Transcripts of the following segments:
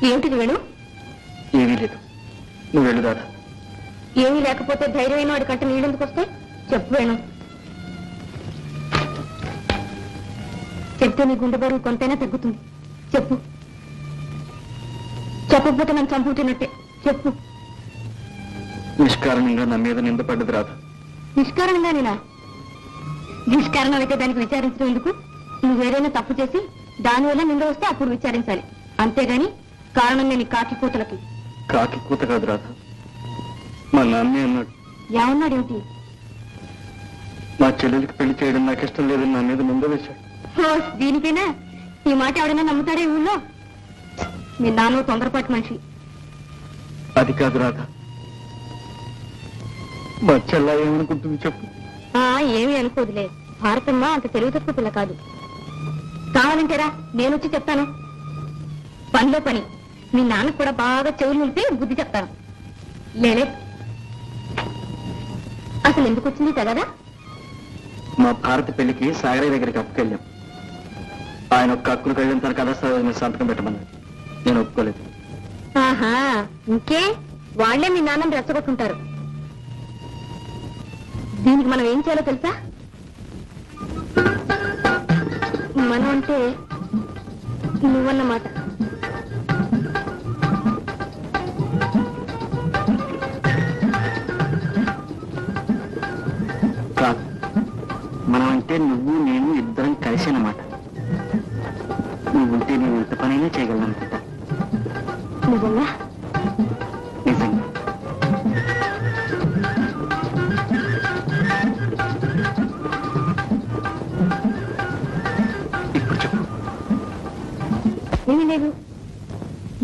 ఏమిటిది వేణు? ఏమీ లేదు, నువ్వు వెళ్ళు రాధ. ఏమీ లేకపోతే ధైర్యమైన వాడి కంటే నీళ్ళెందుకు వస్తాయి? చెప్పు వేణు. చెప్తే నీ గుండె బరువు కొంతైనా తగ్గుతుంది. చెప్పు. చెప్పకపోతే నన్ను చంపుతున్నట్టే. చెప్పు. నిష్కారణంగా నా మీద నిందపడ్డది రాధ. నిష్కారణంగా నేనా? నిష్కారణం అయితే దానికి విచారించడం ఎందుకు? నువ్వేదైనా తప్పు చేసి దానివల్ల నింద వస్తే అప్పుడు విచారించాలి, అంతేగాని కారణం లేని కాకి కూతలకి. కాకి కూత కాదు రాధ, మా నాన్నే అన్నాడు. ఏమన్నాడు? ఏమిటి? మా చెల్లెలికి పెళ్లి చేయడం నాకు ఇష్టం లేదని నా మీద నింద వేశాడు. దీనికైనా ఈ మాట ఎవడైనా నమ్ముతాడే ఊళ్ళో? మీ నాన్న తొందరపాటు మనిషి. అది కాదు రాధ, మా చెల్ల ఏమనుకుంటుంది చెప్పు. ఏమీ అనుకోదులే. భారతమ్మ అంత తెలివి తక్కువ పిల్ల కాదు. కావాలంటారా నేను వచ్చి చెప్తాను. పనిలో పని మీ నాన్నకు కూడా బాగా చెవులు నిలిపి బుద్ధి చెప్తాను. లేలే, అసలు ఎందుకు వచ్చింది కదా? మా భారత పెళ్లికి సాగరయ్య దగ్గరికి అప్పుకెళ్ళాం. ఆయన ఒక్క అక్కులు కలిగిన తన కథ సంతకం పెట్టమన్నాడు. నేను ఒప్పుకోలేదు. ఆహా, ఇంకే వాళ్లే మీ నాన్నని రెచ్చగొట్టుంటారు. దీనికి మనం ఏం చేయాలో తెలుసా? మనం అంటే నువ్వన్నమాట. కాదు, మనం అంటే నువ్వు నేను ఇద్దరం కలిసి అన్నమాట. నువ్వుంటే నేను ఎంత పనైనా చేయగలను అనుకుంటా. నిజంగా? నిజంగా. ఇప్పుడు చెప్పు. ఏమీ లేదు.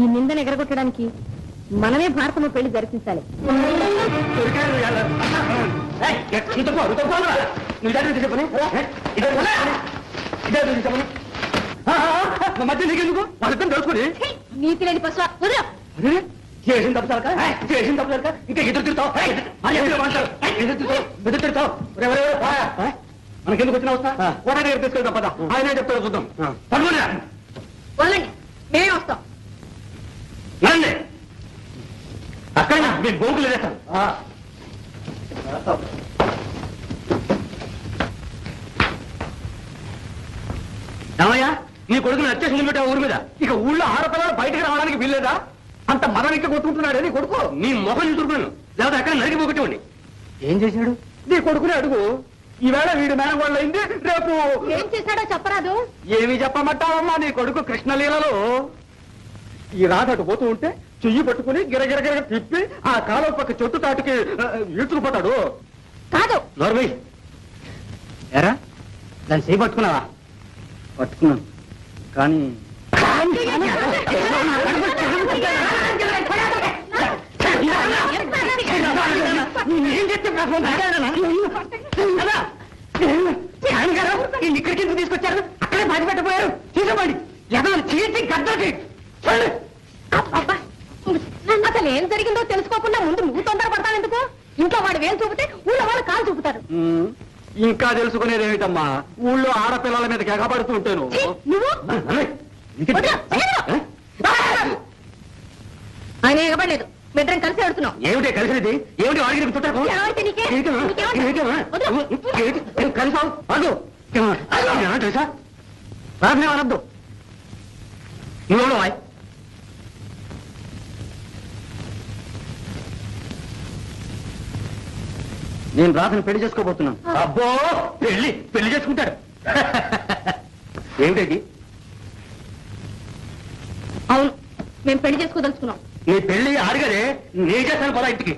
ఈ నిందను ఎగరగొట్టడానికి మనమే భారతమ్మ పెళ్లి జరిపించాలి. మధ్య నీకెందుకు? వాళ్ళతో తెలుసుకుని నీతి లేని పశువా, వదిలా. చేసిన తప్పు ఇంకా ఎదురు తిరుగుతావు. మనకెందుకు వచ్చిన అవస్థ? కోట దగ్గర తీసుకెళ్తాం పద. ఆయన చెప్తాడు చూద్దాం. వదలండి, మేమే వస్తాం. రండి, అక్కడ మీరు బొంకులు వేస్తాం. ఏమయ్యా, నీ కొడుకుని వచ్చేసి పెట్టా ఊరి మీద. ఇక ఊళ్ళో ఆడపిల్లలు బయటకు రావడానికి వీల్లేదా? అంత మదం ఇంకా కొట్టుకుంటున్నాడే నీ కొడుకు. నీ మొహం చూసుకున్నాను, లేదా ఎక్కడ నరికి పోగొట్టండి. ఏం చేశాడు? నీ కొడుకుని అడుగు. ఈవేళ వీడు మేనగోళ్ళు అయింది, రేపు ఏం చేశాడో చెప్పరాదు? ఏమి చెప్పమంటావమ్మా? నీ కొడుకు కృష్ణలీలలో ఈ రాధటు పోతూ ఉంటే చెయ్యి పట్టుకుని గిరగిరగిర తిప్పి ఆ కాలువ పక్క చెట్టు తాటికి ఈడ్చుకుపోతాడు. కాదు. నోర్మై, ఎరా దాన్ని చెయ్యి పట్టుకున్నావా? పట్టుకున్నాను, కానీ ఇక్కడికి ఎందుకు తీసుకొచ్చారు? అక్కడే బాధ పెట్టబోయారు. తీసుకోండి, ఎదవని చీటి గద్దకి. అసలు ఏం జరిగిందో తెలుసుకోకుండా ముందు నువ్వు తొందరపడతావు ఎందుకు? ఇంట్లో వాడు వేలు చూపితే ఊళ్ళో వాళ్ళు కాలు చూపుతారు. ఇంకా తెలుసుకునేది ఏమిటమ్మా? ఊళ్ళో ఆడపిల్లల మీద ఎగబడుతూ ఉంటాను. ఆయన ఎగబడలేదు, మిద్దరం కలిసి ఆడుతున్నాం. ఏమిటి కలిసినది? ఏమిటి వాడికి చుట్టాకు? కలిసావు తెలుసా? ప్రార్థన అనద్దు. నువ్వు నేను రాధను పెళ్లి చేసుకోబోతున్నాను. అబ్బో, పెళ్లి చేసుకుంటాడు. ఏమిటి? అవును, మేము పెళ్లి చేసుకోదలుచుకున్నాం. నీ పెళ్లి ఆడగదే, నీ చేస్తాను పదా ఇంటికి.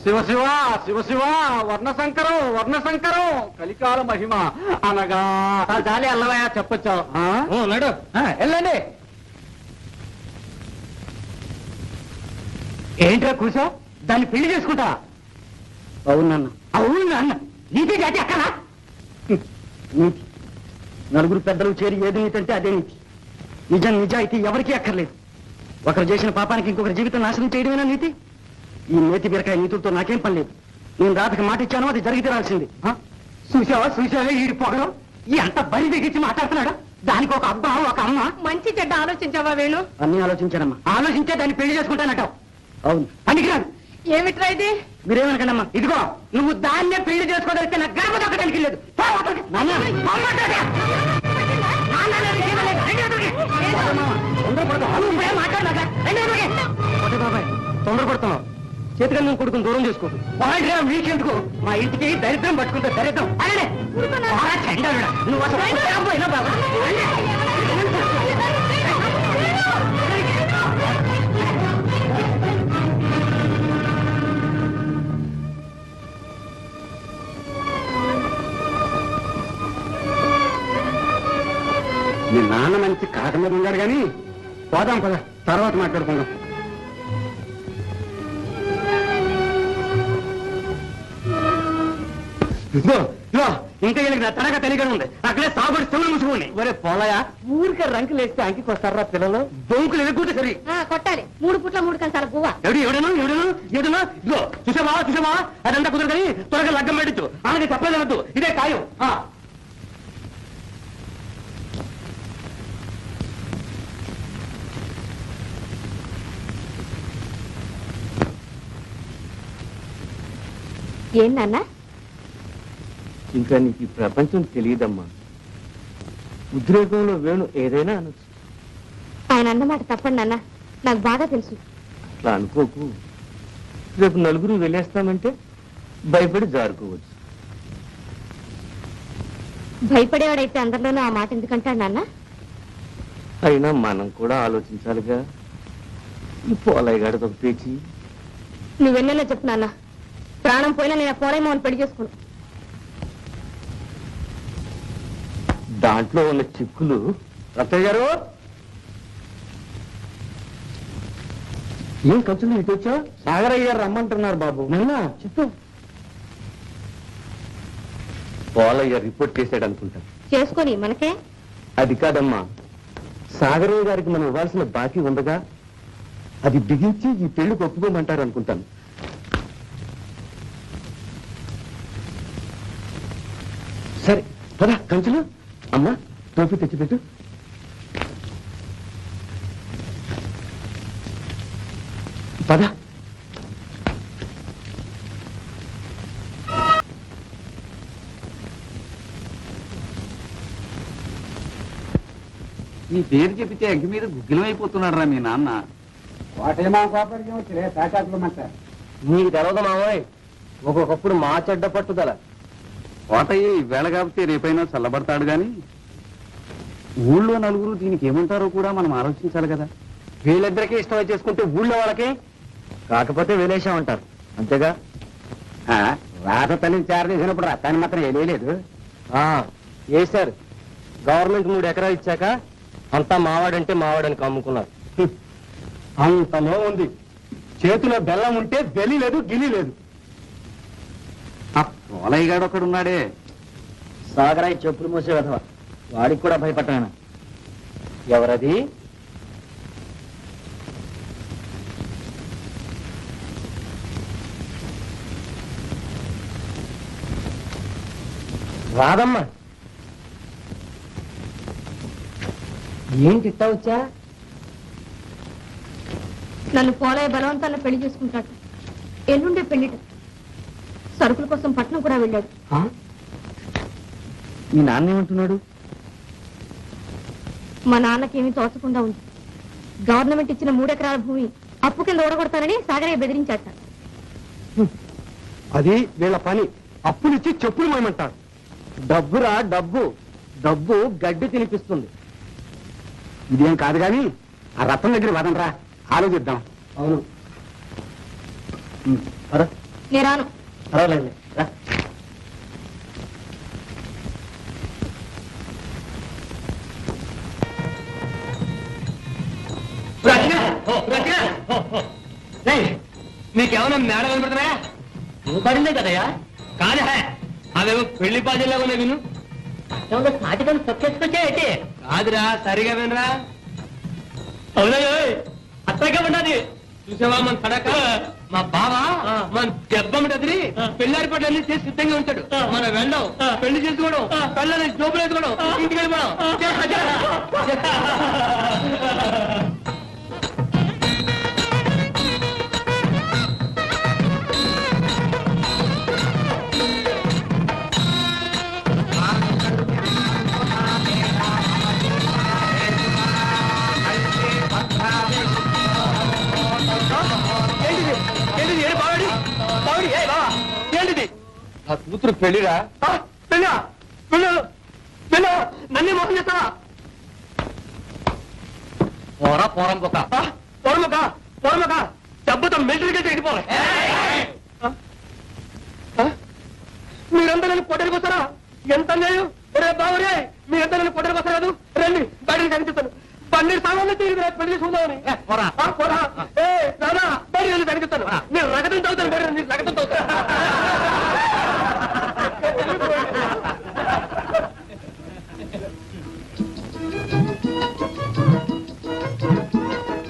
శివ శివ శివ శివ, వర్ణశంకరం వర్ణశంకరం, కలికాల మహిమ అనగా చాలే అల్లవయా చెప్పొచ్చావు. నడు వెళ్ళండి. ఏంట్రా కూర్చో, దాన్ని పెళ్లి చేసుకుంటా? అవునన్న. అవును అన్న. నీతి జాతి అక్కడ నీతి. నలుగురు పెద్దలు చేరి ఏది నీతి అంటే అదే నీతి. నిజం నిజాయితీ ఎవరికీ అక్కర్లేదు. ఒకరు చేసిన పాపానికి ఇంకొకరి జీవితం నాశనం చేయడమేనా నీతి? ఈ నేతి బీరకాయ నీతులతో నాకేం పని లేదు. నేను రాధకి మాట ఇచ్చాను, అది జరిగి తీరాల్సింది. చూసావా ఈ పొగడం? ఈ అంత బరి దిగించి మాట్లాడుతున్నాడా? దానికి ఒక అబ్బా ఒక అమ్మ. మంచి చెడ్డ ఆలోచించావా వేణు? అన్ని ఆలోచించానమ్మా. ఆలోచించే దాన్ని పెళ్లి చేసుకుంటానట. అవును, పనికిరాదు. ఏమిట్రా ఇది? మీరేమనకండమ్మా. ఇదిగో, నువ్వు దాన్నే పెళ్లి చేసుకోదలిస్తే నాకు గర్భ దక్కడానికి లేదు. తొందరపడుతున్నావు. చేతిగా నువ్వు కొడుకుని దూరం చేసుకోకు. మీకెందుకు? మా ఇంటికి దరిద్రం పట్టుకుంటే దరిద్రం. నువ్వు అసలు బాబా. మీ నాన్న మంచి కాక మీద ఉన్నాడు కానీ పోదాం పద, తర్వాత మాట్లాడుకుందాం. ఇంకా వీళ్ళకి తనగా తెలియగా ఉంది. అక్కడే సాగుబడి చెవులు ముసుకుని. ఒరే పోలయా, ఊరికే రంకులు వేస్తే అంకికి వస్తారా పిల్లలు? బొంకులు ఎదుగుంటే సరి కొట్టాలి. 3 పూట్ల 3 కంచాల పువ్వ. ఎవడను ఇదిగో చూసావా అదంతా కుదరదని త్వరగా లగ్గం పెట్టచ్చు. ఆమెకి చెప్పలేదనద్దు, ఇదే ఖాయం. ఏం నాన్న? ఇంకా నీకు ఈ ప్రపంచం తెలియదమ్మా. ఉద్రేకంలో వేణు ఏదైనా అనొచ్చు. ఆయన అన్నమాట తప్పండి నాన్న, నాకు బాగా తెలుసు. అట్లా అనుకోకు. రేపు నలుగురు వెళ్ళేస్తామంటే భయపడి జారుకోవచ్చు. భయపడేవాడైతే అందరిలోనూ ఆ మాట ఎందుకంటాడు నాన్న? అయినా మనం కూడా ఆలోచించాలిగా. ఈ పోలయ్య గాడితో ఒక పేచి. నువ్వెన్నెన్నో చెప్పు నాన్న, ప్రాణం పోయినా నేను పోలేమో పెళ్లి చేసుకోను. దాంట్లో ఉన్న చిక్కులు. రత్తయ్య గారు, ఏం ఖర్చులు ఇటు వచ్చా? సాగరయ్య గారు రమ్మంటున్నారు బాబు. నన్నా చెప్పు. పోలయ్య రిపోర్ట్ చేశాడు అనుకుంటా. చేసుకొని మనకే. అది కాదమ్మా, సాగరయ్య గారికి మనం ఇవ్వాల్సిన బాకీ ఉండగా అది బిగించి ఈ పెళ్లికి ఒప్పుకోమంటారు అనుకుంటాను. సరే పద కంచులు. అమ్మా టోపీ తెచ్చిపెట్టు. పద. నీ పేరు చెబితే అగ్గి మీద గుగ్గిలం అయిపోతున్నాడు రా మీ నాన్న. వాటేమా కోపరికం వచ్చిరే తాటాకులమంట. నీకు తెలవదు మావోయ్, ఒక్కొక్కప్పుడు మా చెడ్డ పట్టుదల. కోటయ్య ఈవేళ కాకపోతే రేపైనా చల్లబడతాడు గాని ఊళ్ళో నలుగురు దీనికి ఏమంటారో కూడా మనం ఆలోచించాలి కదా. వీళ్ళిద్దరికీ ఇష్టం చేసుకుంటే ఊళ్ళో వాళ్ళకి కాకపోతే వేలేశామంటారు అంతేగా. రాత తల్లిని చేరదీసినప్పుడు రక్తాన్ని మాత్రం వేయలేదు. వేశారు. గవర్నమెంట్ 3 ఎకరాలు ఇచ్చాక అంతా మావాడంటే మావాడని కమ్ముకున్నారు. అంతలో ఉంది. చేతిలో బెల్లం ఉంటే బెలి లేదు, గిలి లేదు. ఆ పోలయ్య గాడు ఒకడు ఉన్నాడే, సాగరాయి చెప్పులు మూసే విధవ, వాడికి కూడా భయపడ్డాను. ఎవరది? రాదమ్మా. ఏంటి ఇట్టా వచ్చా? నన్ను పోలయ్య బలవంతాల్లో పెళ్లి చేసుకుంటాడు. ఎల్లుండే పెళ్లిట. సరుకుల కోసం పట్నం కూడా వెళ్ళాడు. మీ నాన్న ఏమంటున్నాడు? మా నాన్నకేమీ తోచకుండా ఉంది. గవర్నమెంట్ ఇచ్చిన 3 ఎకరాల భూమి అప్పు కింద ఓడగొడతానని సాగరయ్య బెదిరించాట. అది వీళ్ళ పని. అప్పులిచ్చి చెప్పులు మేమంటారు. డబ్బురా డబ్బు. డబ్బు గడ్డి తినిపిస్తుంది. ఇదేం కాదు కానీ ఆ రత్నం దగ్గర వదంరా, ఆలోచిద్దాం. అవును. నేను రాను. పర్వాలేదు. నీకేమన్నా మేడ కనబడుతున్నాయా? నువ్వు పడిందే కదయ్యా. కాదా అవేమో పెళ్లి పాజీలాగా ఉన్నాయి. విను. తాటికలు తొక్కేసుకొచ్చా ఏంటి? కాదురా, సరిగా వినరా. అవునా అత్తగా ఉన్నది. చూసావా మన తడక మా బావా మన దెబ్బమ్మ దగ్గర పెళ్లారి పట్ల అన్ని చేసి సిద్ధంగా ఉంటాడు మనం వెళ్ళాం పెళ్లి చేసుకోవడం పెళ్ళని జోబులు వేసుకోవడం ఇంటికి వెళ్ళిపోవడం ఏంటిది నా కూతురు పెళ్లిరా పెళ్ళా పెళ్ళ పెళ్ళ నన్నే మోసం చేస్తావా పోరా పోరంబొక పొరమక పొరమక డబ్బుతో మిలిటరీగా చెడిపోవాలి మీరంతా నన్ను కొట్టడానికి వస్తారా ఎంత అన్యాయం రే బావరే మీరంతా నన్ను కొట్టడానికి వస్తారు కాదు రండి బయటకు కనిపిస్తాను పన్నీరు సామాన్లు తీరు పెళ్లి చేసుకుందామని బయట కనిపిస్తాను నేను రగతం చదువుతాను మీరు రగతం చదువుతాను